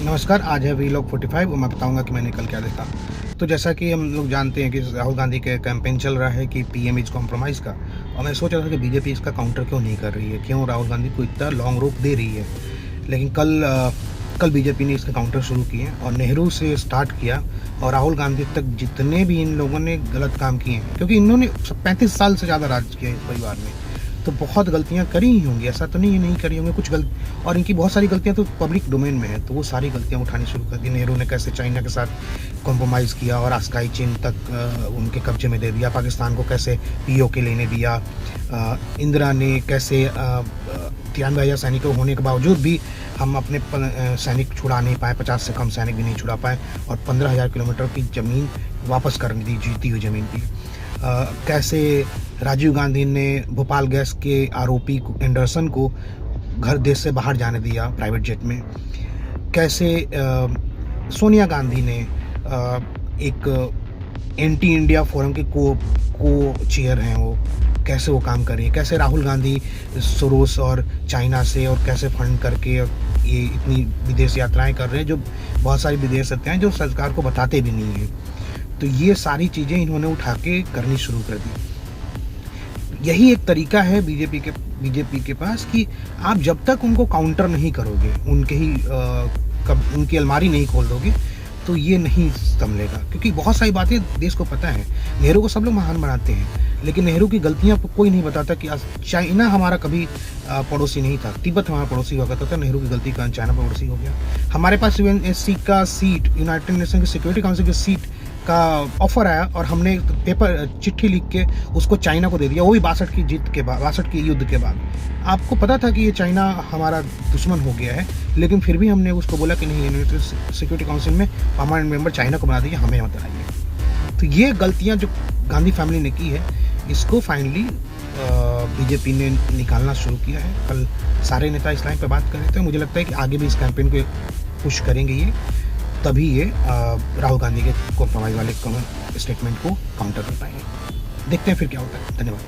नमस्कार, आज है वीलॉग 45 और मैं बताऊंगा कि मैंने कल क्या देखा। तो जैसा कि हम लोग जानते हैं कि राहुल गांधी के कैंपेन चल रहा है कि पीएम इज कॉम्प्रोमाइज़ का, और मैं सोच रहा था कि बीजेपी इसका काउंटर क्यों नहीं कर रही है, क्यों राहुल गांधी को इतना लॉन्ग रोप दे रही है। लेकिन कल बीजेपी ने इसका काउंटर शुरू किए और नेहरू से स्टार्ट किया और राहुल गांधी तक जितने भी इन लोगों ने गलत काम किए हैं, क्योंकि इन्होंने 35 साल से ज़्यादा राज किया इस परिवार में, तो बहुत गलतियां करी ही होंगी, ऐसा तो नहीं करी होंगी कुछ और इनकी बहुत सारी गलतियां तो पब्लिक डोमेन में है, तो वो सारी गलतियां उठानी शुरू कर दी। नेहरू ने कैसे चाइना के साथ कॉम्प्रोमाइज़ किया और आस्काई चीन तक उनके कब्जे में दे दिया, पाकिस्तान को कैसे पीओके लेने दिया, इंदिरा ने कैसे 93,000 सैनिकों होने के बावजूद भी हम अपने सैनिक छुड़ा नहीं पाए, 50 से कम सैनिक भी नहीं छुड़ा पाए, और 15,000 किलोमीटर की ज़मीन वापस करनी दी, जीती हुई ज़मीन की। कैसे राजीव गांधी ने भोपाल गैस के आरोपी एंडरसन को घर देश से बाहर जाने दिया प्राइवेट जेट में। कैसे सोनिया गांधी ने एक एंटी इंडिया फोरम के को चेयर हैं, वो कैसे वो काम कर रही है। कैसे राहुल गांधी सोरोस और चाइना से और कैसे फंड करके ये इतनी विदेश यात्राएं कर रहे हैं, जो बहुत सारी विदेश यात्राएं जो सरकार को बताते भी नहीं हैं। तो ये सारी चीज़ें इन्होंने उठा के करनी शुरू कर दी। यही एक तरीका है बीजेपी के पास कि आप जब तक उनको काउंटर नहीं करोगे, उनकी अलमारी नहीं खोल दोगे, तो ये नहीं संभलेगा। क्योंकि बहुत सारी बातें देश को पता है। नेहरू को सब लोग महान बनाते हैं, लेकिन नेहरू की गलतियां कोई नहीं बताता कि चाइना हमारा कभी पड़ोसी नहीं था, तिब्बत हमारा पड़ोसी हुआ करता था, नेहरू की गलती का चाइना पड़ोसी हो गया। हमारे पास यूएनएससी का सीट, यूनाइटेड नेशन की सिक्योरिटी काउंसिल की सीट का ऑफर आया और हमने चिट्ठी लिख के उसको चाइना को दे दिया, वो भी 62 की जीत के बाद, 62 के युद्ध के बाद। आपको पता था कि ये चाइना हमारा दुश्मन हो गया है, लेकिन फिर भी हमने उसको बोला कि नहीं, यूनाइटेड सिक्योरिटी काउंसिल में परमानेंट मेंबर चाइना को बना दीजिए, हमें मत बनाइए। तो ये गलतियां जो गांधी फैमिली ने की है, इसको फाइनली बीजेपी ने निकालना शुरू किया है। कल सारे नेता इस लाइन पर बात कर रहे थे। मुझे लगता है कि आगे भी इस कैंपेन को पुश करेंगे ये, तभी ये राहुल गांधी के कॉम्प्रोमाइज़ वाले स्टेटमेंट को काउंटर कर पाएंगे। देखते हैं फिर क्या होता है। धन्यवाद।